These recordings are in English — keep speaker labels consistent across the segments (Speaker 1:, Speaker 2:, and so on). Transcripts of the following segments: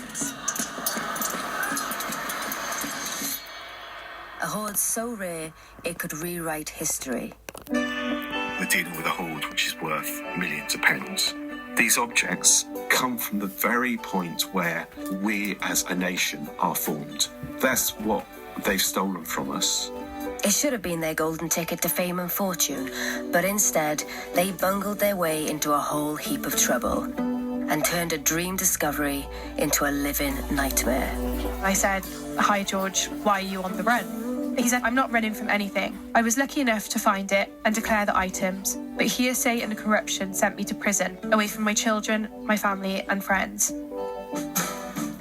Speaker 1: finds. A hoard so rare it could rewrite history.
Speaker 2: We're dealing with a hoard which is worth millions of pounds. These objects come from the very point where we as a nation are formed. That's what they've stolen from us.
Speaker 1: It should have been their golden ticket to fame and fortune, but instead they bungled their way into a whole heap of trouble and turned a dream discovery into a living nightmare.
Speaker 3: I said, "Hi George, why are you on the run?" He said, "I'm not running from anything. I was lucky enough to find it and declare the items, but hearsay and corruption sent me to prison, away from my children, my family and friends."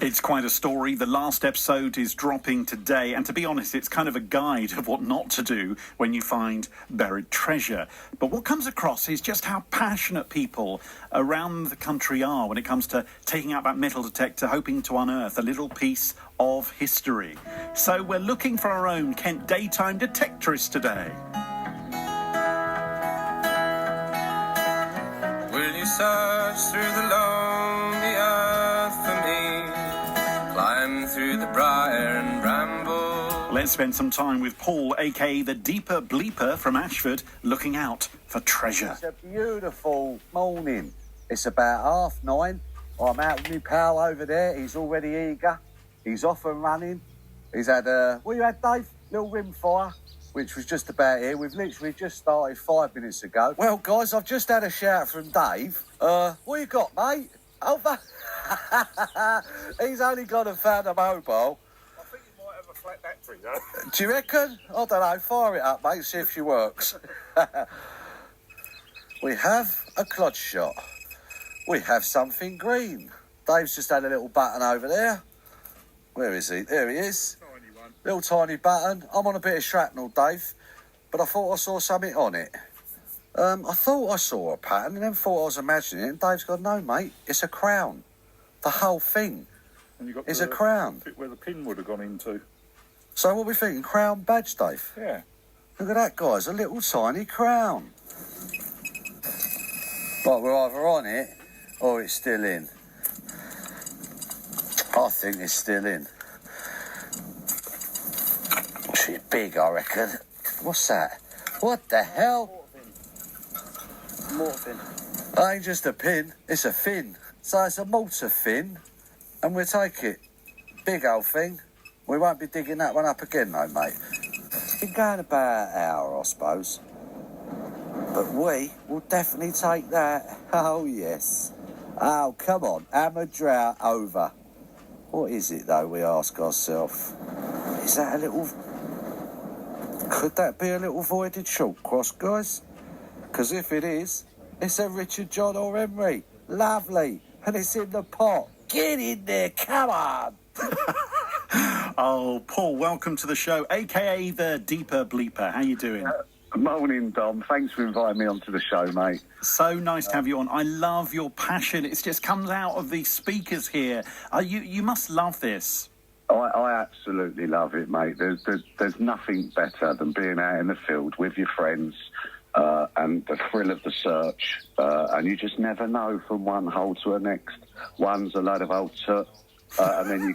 Speaker 4: It's quite a story. The last episode is dropping today, and to be honest, it's kind of a guide of what not to do when you find buried treasure. But what comes across is just how passionate people around the country are when it comes to taking out that metal detector, hoping to unearth a little piece of history. So we're looking for our own Kent daytime detectorist today.
Speaker 5: Will you search through the lonely earth for me? Climb through the briar and bramble.
Speaker 4: Let's spend some time with Paul, aka the Deeper Bleeper from Ashford, looking out for treasure.
Speaker 6: It's a beautiful morning. It's about 9:30. I'm out with my pal over there. He's already eager. He's off and running. He's had what you had, Dave? Little rim fire, which was just about here. We've literally just started 5 minutes ago. Well, guys, I've just had a shout from Dave. What you got, mate? He's only gone and found a mobile.
Speaker 7: I think you might have a flat battery, though.
Speaker 6: Do you reckon? I don't know. Fire it up, mate. See if she works. We have a clod shot. We have something green. Dave's just had a little button over there. Where is he? There he is.
Speaker 7: Tiny one.
Speaker 6: Little tiny button. I'm on a bit of shrapnel, Dave, but I thought I saw something on it. I thought I saw a pattern and then thought I was imagining it, and Dave's gone, "No, mate, it's a crown. The whole thing
Speaker 7: And you got
Speaker 6: is a crown."
Speaker 7: Where the pin would have gone into.
Speaker 6: So what are we thinking? Crown badge, Dave?
Speaker 7: Yeah.
Speaker 6: Look at that, guys. A little tiny crown. But we're either on it or it's still in. I think it's still in. She's big, I reckon. What's that? What the hell?
Speaker 7: Mortar fin.
Speaker 6: Ain't just a pin, it's a fin. So it's a mortar fin, and we'll take it. Big old thing. We won't be digging that one up again, though, mate. Been going about an hour, I suppose. But we will definitely take that. Oh, yes. Oh, come on. Hammer drought over. What is it, though, we ask ourselves? Is that a little... Could that be a little voided short cross, guys? Because if it is, it's a Richard, John or Henry. Lovely. And it's in the pot. Get in there, come on.
Speaker 4: Oh, Paul, welcome to the show, aka the Deeper Bleeper. How you doing?
Speaker 6: Morning, Dom. Thanks for inviting me onto the show, mate.
Speaker 4: So nice to have you on. I love your passion. It just comes out of the speakers here. You must love this.
Speaker 6: I absolutely love it, mate. There's nothing better than being out in the field with your friends and the thrill of the search. And you just never know from one hole to the next. One's a load of old soot, and then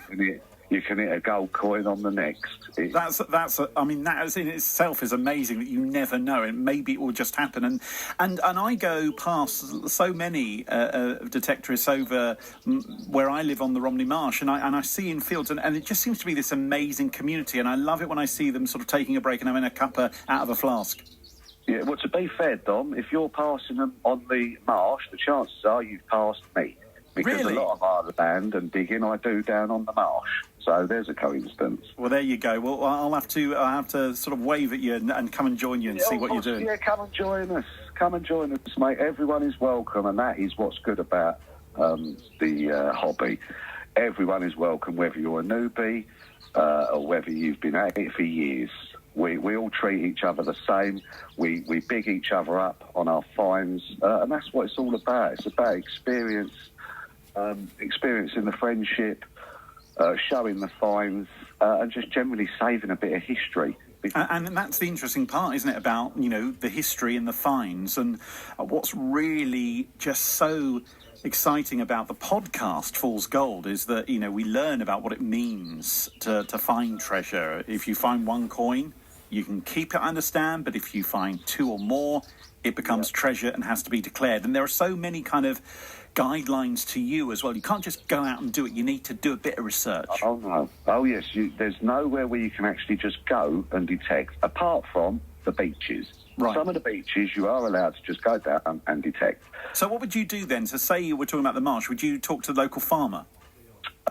Speaker 6: you can hit a gold coin on the next.
Speaker 4: That in itself is amazing that you never know, and maybe it will just happen. And I go past so many detectorists over where I live on the Romney Marsh, and I see in fields, and it just seems to be this amazing community, and I love it when I see them sort of taking a break and having a cuppa out of a flask.
Speaker 6: Yeah, well, to be fair, Dom, if you're passing them on the marsh, the chances are you've passed me. Because
Speaker 4: Really?
Speaker 6: a lot of our land and digging I do down on the marsh. So there's a coincidence.
Speaker 4: Well, there you go. Well, I'll have to sort of wave at you and come and join you and see what you're doing.
Speaker 6: Yeah, come and join us. Come and join us, mate. Everyone is welcome, and that is what's good about the hobby. Everyone is welcome, whether you're a newbie or whether you've been at it for years. We all treat each other the same. We big each other up on our finds, and that's what it's all about. It's about experience, experiencing the friendship, showing the finds, and just generally saving a bit of history.
Speaker 4: And that's the interesting part, isn't it, about, you know, the history and the finds. And what's really just so exciting about the podcast Fool's Gold is that, you know, we learn about what it means to find treasure. If you find one coin, you can keep it, I understand, but if you find two or more, it becomes treasure and has to be declared. And there are so many kind of guidelines to you as well. You can't just go out and do it. You need to do a bit of research.
Speaker 8: Oh, no. Oh, yes. There's nowhere where you can actually just go and detect, apart from the beaches.
Speaker 4: Right.
Speaker 8: Some of the beaches you are allowed to just go down and detect.
Speaker 4: So what would you do then? So say you were talking about the marsh, would you talk to the local farmer?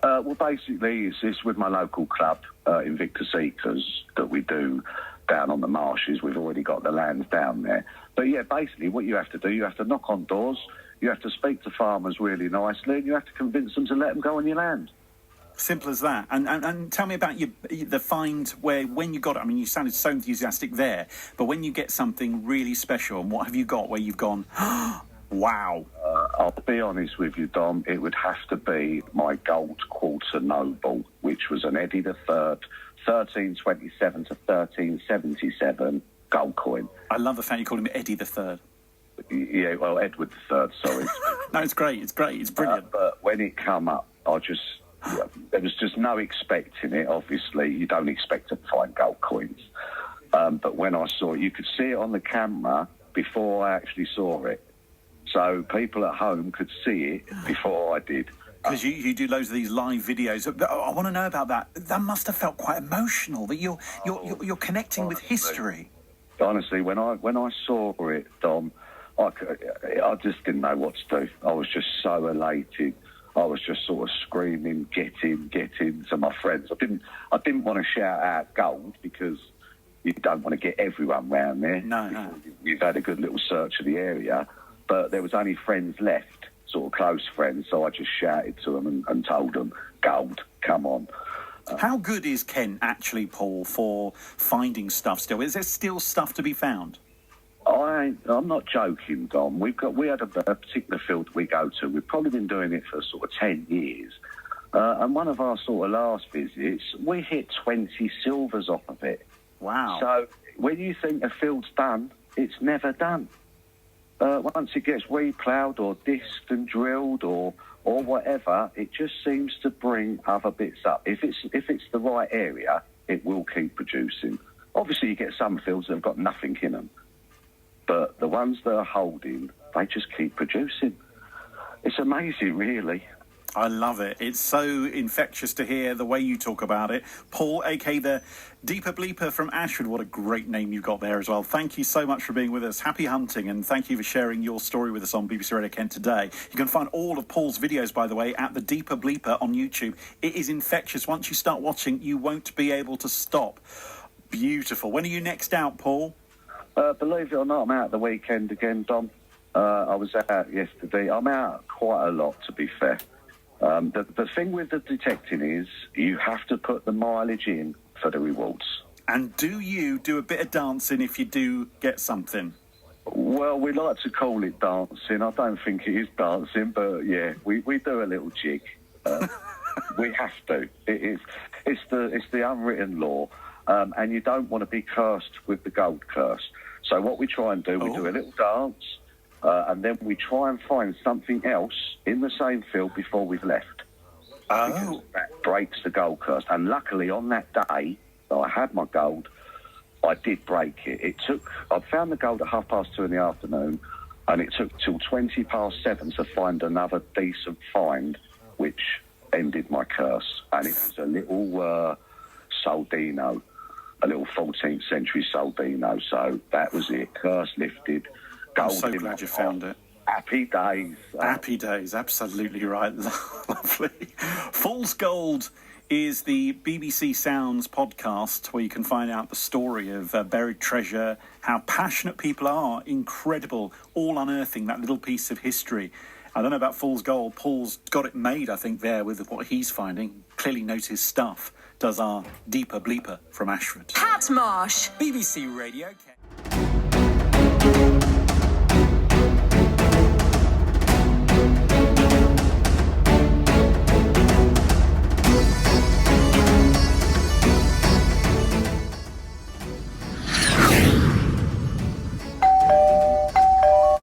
Speaker 8: Well, basically, it's with my local club in Victor Seekers that we do down on the marshes. We've already got the lands down there. But, yeah, basically what you have to do, you have to knock on doors, you have to speak to farmers really nicely, and you have to convince them to let them go on your land.
Speaker 4: Simple as that. And tell me about the find where, when you got it, I mean, you sounded so enthusiastic there, but when you get something really special, and what have you got where you've gone, wow?
Speaker 8: I'll be honest with you, Dom, it would have to be my gold quarter noble, which was an Eddie III, 1327 to 1377 gold coin.
Speaker 4: I love the fact you call him Eddie III.
Speaker 8: Yeah, well, Edward III, sorry.
Speaker 4: No, it's great, it's brilliant.
Speaker 8: But when it come up, there was just no expecting it. Obviously, you don't expect to find gold coins. But when I saw it, you could see it on the camera before I actually saw it. So people at home could see it before I did.
Speaker 4: Because you do loads of these live videos. I want to know about that. That must have felt quite emotional, that you're connecting with history.
Speaker 8: Honestly, when I saw it, Dom, I just didn't know what to do. I was just so elated. I was just sort of screaming, get in to my friends. I didn't want to shout out gold because you don't want to get everyone round there.
Speaker 4: No.
Speaker 8: You've had a good little search of the area, but there was only friends left, sort of close friends, so I just shouted to them and told them, gold, come on.
Speaker 4: How good is Kent actually, Paul, for finding stuff still? Is there still stuff to be found?
Speaker 8: I'm not joking, Dom. We had a particular field we go to. We've probably been doing it for sort of 10 years. And one of our sort of last visits, we hit 20 silvers off of it.
Speaker 4: Wow.
Speaker 8: So when you think a field's done, it's never done. Once it gets reploughed or disked and drilled or whatever, it just seems to bring other bits up. If it's the right area, it will keep producing. Obviously, you get some fields that have got nothing in them. But the ones that are holding, they just keep producing. It's amazing, really.
Speaker 4: I love it. It's so infectious to hear the way you talk about it. Paul, a.k.a. the Deeper Bleeper from Ashford. What a great name you've got there as well. Thank you so much for being with us. Happy hunting, and thank you for sharing your story with us on BBC Radio Kent today. You can find all of Paul's videos, by the way, at the Deeper Bleeper on YouTube. It is infectious. Once you start watching, you won't be able to stop. Beautiful. When are you next out, Paul?
Speaker 8: Believe it or not, I'm out the weekend again, Dom. I was out yesterday. I'm out quite a lot, to be fair. The thing with the detecting is you have to put the mileage in for the rewards.
Speaker 4: And do you do a bit of dancing if you do get something?
Speaker 8: Well, we like to call it dancing. I don't think it is dancing, but yeah, we do a little jig. We have to. It's the unwritten law, and you don't want to be cursed with the gold curse. So what we try and do, we do a little dance, and then we try and find something else in the same field before we've left. Because that breaks the gold curse. And luckily, on that day that I had my gold, I did break it. I found the gold at 2:30 in the afternoon, and it took till 7:20 to find another decent find, which ended my curse. And it was a little Soldino, a little 14th century Soldino. So that was it. Curse lifted. Gold.
Speaker 4: I'm so glad you found it.
Speaker 8: Happy days.
Speaker 4: Happy days, absolutely right. Lovely. Fool's Gold is the BBC Sounds podcast where you can find out the story of buried treasure, how passionate people are, incredible, all unearthing that little piece of history. I don't know about Fool's Gold. Paul's got it made, I think, there with what he's finding. Clearly knows his stuff. Does our Deeper Bleeper from Ashford.
Speaker 1: Pat Marsh.
Speaker 9: BBC Radio Kent.